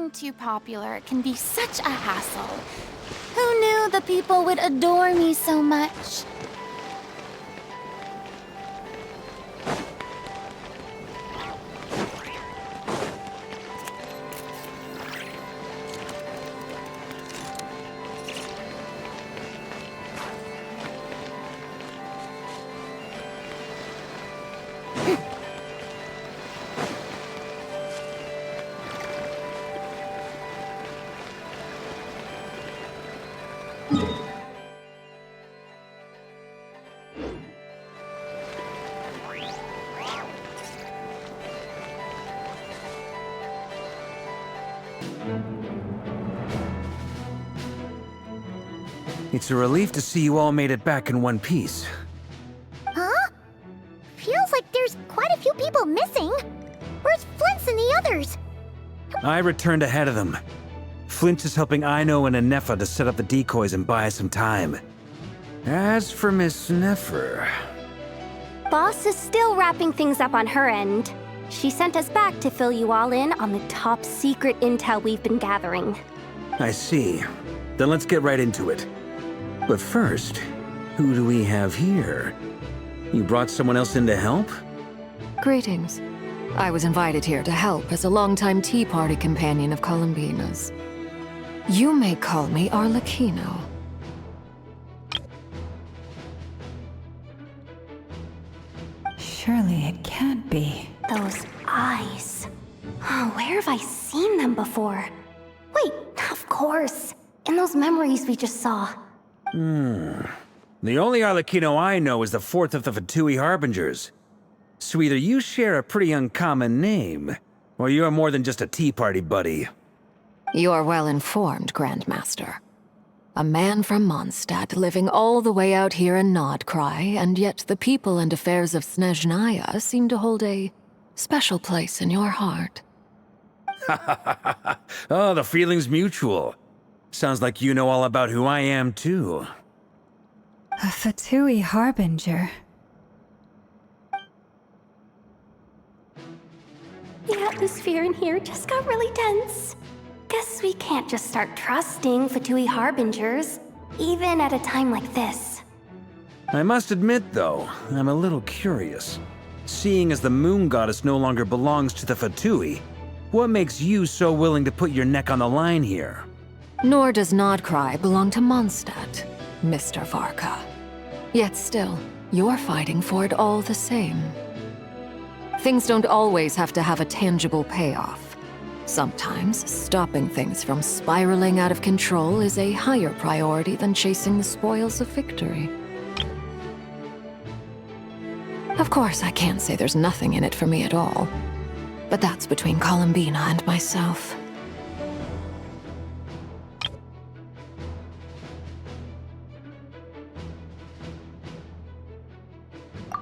Becoming too popular can be such a hassle. Who knew the people would adore me so much? It's a relief to see you all made it back in one piece. Huh? Feels like there's quite a few people missing. Where's Flins and the others? I returned ahead of them. Flint is helping Ino and nefer to set up the decoys and buy us some time. As for Miss Nefer... Boss is still wrapping things up on her end. She sent us back to fill you all in on the top secret intel we've been gathering. I see. Then let's get right into it. But first, who do we have here? You brought someone else in to help? Greetings. I was invited here to help as a longtime Tea Party companion of Columbina's. You may call me Arlecchino. Surely it can't be. Those eyes. Oh, where have I seen them before? Wait, of course. In those memories we just saw. The only Arlecchino I know is the fourth of the Fatui Harbingers. So either you share a pretty uncommon name, or you're more than just a Tea Party buddy. You're well informed, Grandmaster. A man from Mondstadt living all the way out here in Nodcry, and yet the people and affairs of Snezhnaya seem to hold a special place in your heart. Oh, the feeling's mutual. Sounds like you know all about who I am, too. A Fatui Harbinger. The atmosphere in here just got really tense. Guess we can't just start trusting Fatui Harbingers, even at a time like this. I must admit, though, I'm a little curious. Seeing as the Moon Goddess no longer belongs to the Fatui, what makes you so willing to put your neck on the line here? Nor does Nodcry belong to Mondstadt, Mr. Varka. Yet still, you're fighting for it all the same. Things don't always have to have a tangible payoff. Sometimes, stopping things from spiraling out of control is a higher priority than chasing the spoils of victory. Of course, I can't say there's nothing in it for me at all. But that's between Columbina and myself.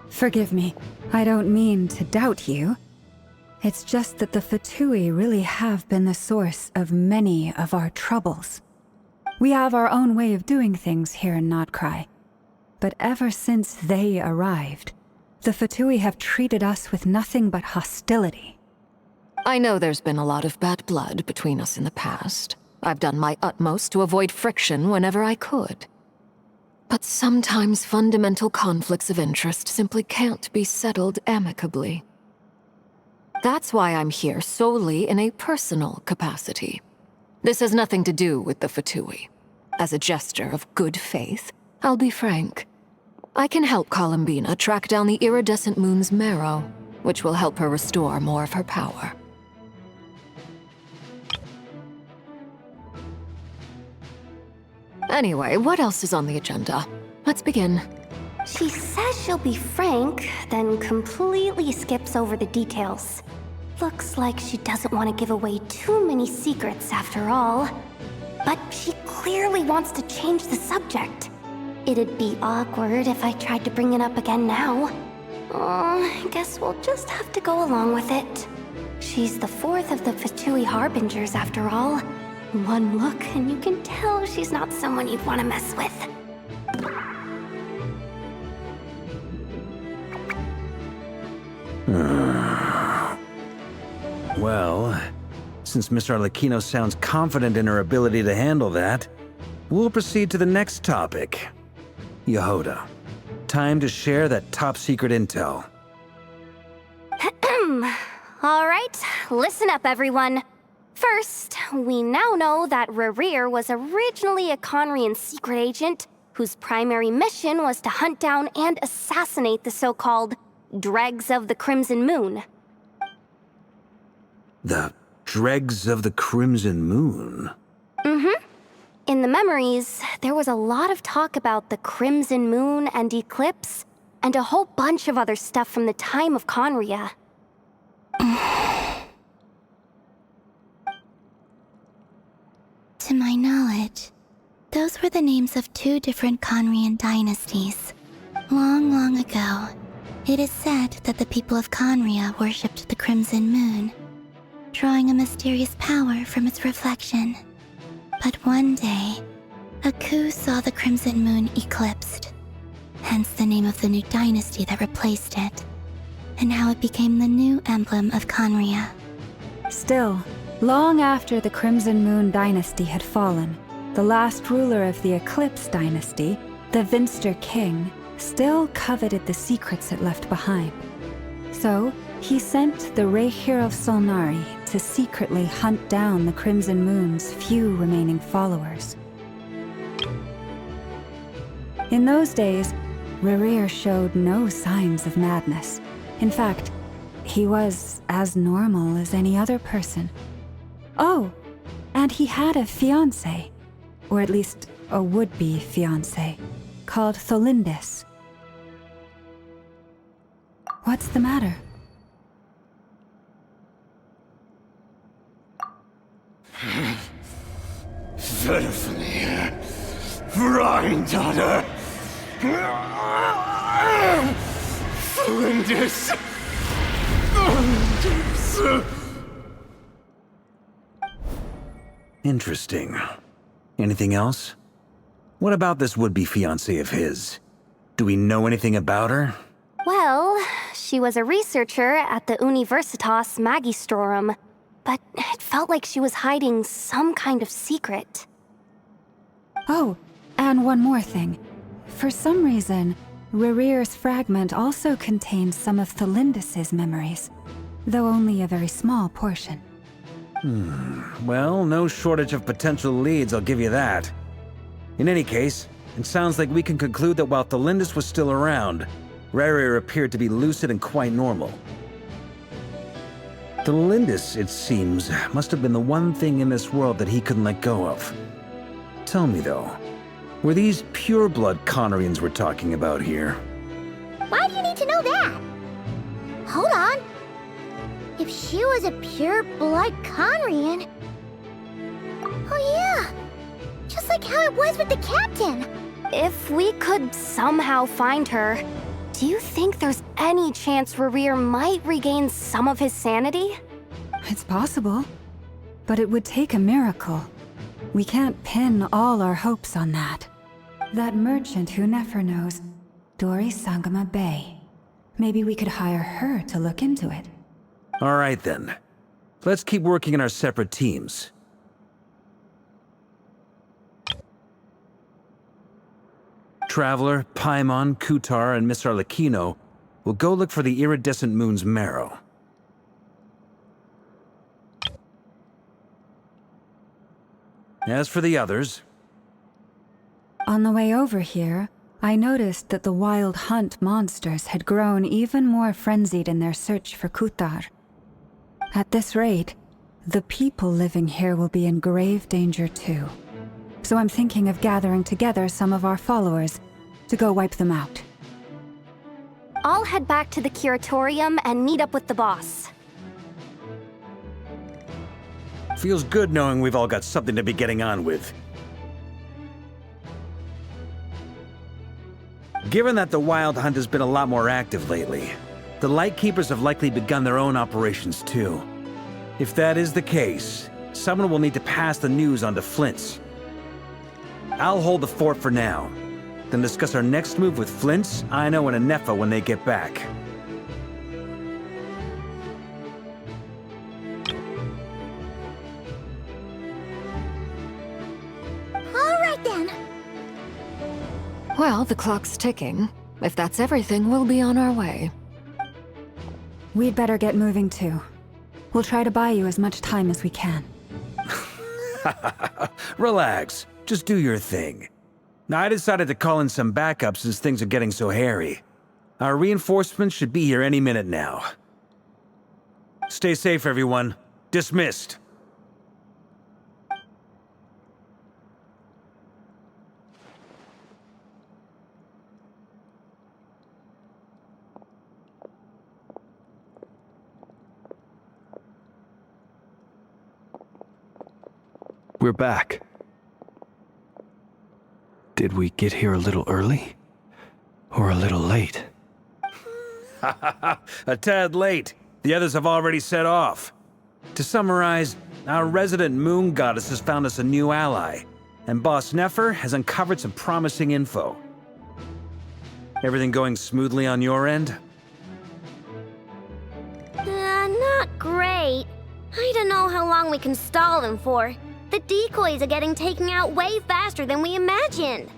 Forgive me. I don't mean to doubt you. It's just that the Fatui really have been the source of many of our troubles. We have our own way of doing things here in Nodcry. But ever since they arrived, the Fatui have treated us with nothing but hostility. I know there's been a lot of bad blood between us in the past. I've done my utmost to avoid friction whenever I could. But sometimes fundamental conflicts of interest simply can't be settled amicably. That's why I'm here solely in a personal capacity. This has nothing to do with the Fatui. As a gesture of good faith, I'll be frank. I can help Columbina track down the iridescent moon's marrow, which will help her restore more of her power. Anyway, what else is on the agenda? Let's begin. She says she'll be frank, then completely skips over the details. Looks like she doesn't want to give away too many secrets after all. But she clearly wants to change the subject. It'd be awkward if I tried to bring it up again now. I guess we'll just have to go along with it. She's the fourth of the Fatui Harbingers after all. One look and you can tell she's not someone you'd want to mess with. Well, Since Miss Arlecchino sounds confident in her ability to handle that, we'll proceed to the next topic. Jahoda, time to share that top-secret intel. All right, listen up, everyone. First, we now know that Rerir was originally a Conrian secret agent whose primary mission was to hunt down and assassinate the so-called Dregs of the Crimson Moon. The Dregs of the Crimson Moon? Mm-hmm. In the memories, there was a lot of talk about the Crimson Moon and Eclipse, and a whole bunch of other stuff from the time of Conria. To my knowledge, those were the names of two different Conrian dynasties. Long, long ago, it is said that the people of Conria worshipped the Crimson Moon, drawing a mysterious power from its reflection. But one day, a coup saw the Crimson Moon eclipsed, hence the name of the new dynasty that replaced it, and how it became the new emblem of Conria. Still, long after the Crimson Moon dynasty had fallen, the last ruler of the Eclipse dynasty, the Vinster King, still coveted the secrets it left behind. So, he sent the Rerir of Solnari to secretly hunt down the Crimson Moon's few remaining followers. In those days, Rerir showed no signs of madness. In fact, he was as normal as any other person. Oh, and he had a fiancé, or at least a would-be fiancé, called Tholindis. What's the matter? Verfnir, Rheindaughter, Flinders. Interesting. Anything else? What about this would-be fiancé of his? Do we know anything about her? Well, she was a researcher at the Universitas Magistrorum, but it felt like she was hiding some kind of secret. Oh, and one more thing. For some reason, Rerir's fragment also contained some of Tholindis' memories, though only a very small portion. Well, no shortage of potential leads, I'll give you that. In any case, it sounds like we can conclude that while Tholindis was still around, Rerir appeared to be lucid and quite normal. Tholindis, it seems, must have been the one thing in this world that he couldn't let go of. Tell me though, were these pure-blood Conrians we're talking about here? Why do you need to know that? Hold on. If she was a pure-blood Conrian... Oh yeah! Just like how it was with the captain! If we could somehow find her, do you think there's any chance Rerir might regain some of his sanity? It's possible, but it would take a miracle. We can't pin all our hopes on that. That merchant who nefer knows, Dori Sangama Bay. Maybe we could hire her to look into it. All right then. Let's keep working in our separate teams. Traveler, Paimon, Kutar, and Miss Arlecchino will go look for the iridescent moon's marrow. As for the others... On the way over here, I noticed that the wild hunt monsters had grown even more frenzied in their search for Kutar. At this rate, the people living here will be in grave danger too. So I'm thinking of gathering together some of our followers to go wipe them out. I'll head back to the curatorium and meet up with the boss. Feels good knowing we've all got something to be getting on with. Given that the Wild Hunt has been a lot more active lately, the Lightkeepers have likely begun their own operations too. If that is the case, someone will need to pass the news on to Flint's. I'll hold the fort for now, then discuss our next move with Flint's, Aino, and Nefer when they get back. Well, the clock's ticking. If that's everything, we'll be on our way. We'd better get moving too. We'll try to buy you as much time as we can. Relax. Just do your thing. Now, I decided to call in some backup since things are getting so hairy. Our reinforcements should be here any minute now. Stay safe, everyone. Dismissed. We're back. Did we get here a little early? Or a little late? A tad late. The others have already set off. To summarize, our resident moon goddess has found us a new ally, and Boss Nefer has uncovered some promising info. Everything going smoothly on your end? Not great. I don't know how long we can stall them for. The decoys are getting taken out way faster than we imagined.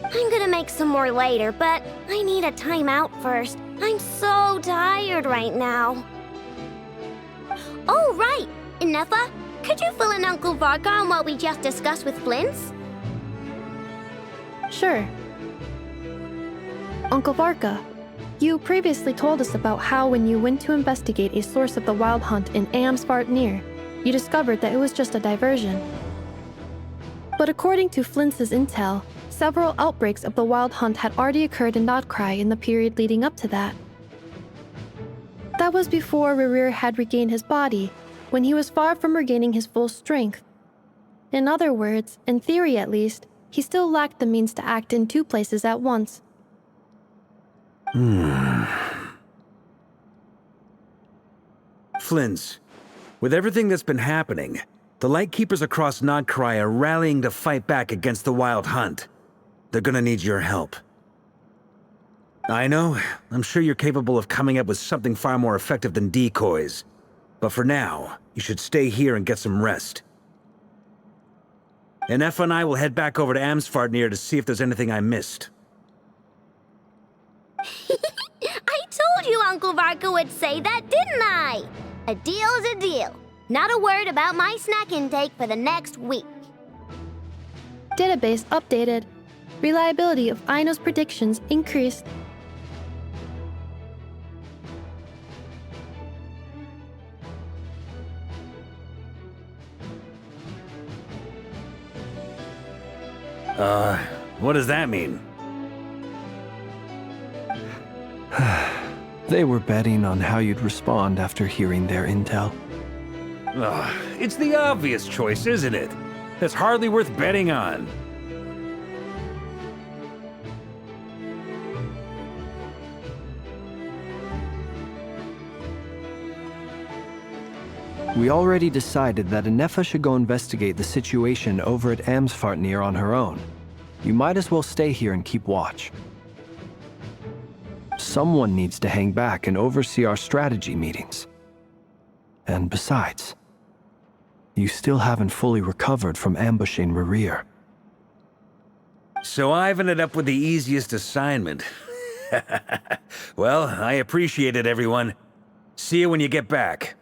I'm gonna make some more later, but I need a timeout first. I'm so tired right now. Oh, right! Nefer, could you fill in Uncle Varka on what we just discussed with flins? Sure. Uncle Varka, you previously told us about how when you went to investigate a source of the wild hunt in Amsvartnir, you discovered that it was just a diversion. But according to Flints's intel, several outbreaks of the wild hunt had already occurred in Nodcry in the period leading up to that. That was before Rerir had regained his body, when he was far from regaining his full strength. In other words, in theory at least, he still lacked the means to act in two places at once. Flins, with everything that's been happening, the Lightkeepers across Nodcry are rallying to fight back against the Wild Hunt. They're gonna need your help. I know, I'm sure you're capable of coming up with something far more effective than decoys. But for now, you should stay here and get some rest. And Nefer and I will head back over to Amsvartnir to see if there's anything I missed. I told you Uncle Varka would say that, didn't I? A deal is a deal. Not a word about my snack intake for the next week. Database updated. Reliability of Aino's predictions increased. What does that mean? They were betting on how you'd respond after hearing their intel. It's the obvious choice, isn't it? That's hardly worth betting on. We already decided that Nefer should go investigate the situation over at Amsvartnir on her own. You might as well stay here and keep watch. Someone needs to hang back and oversee our strategy meetings. And besides, you still haven't fully recovered from ambushing Rerir. So I've ended up with the easiest assignment. Well, I appreciate it, everyone. See you when you get back.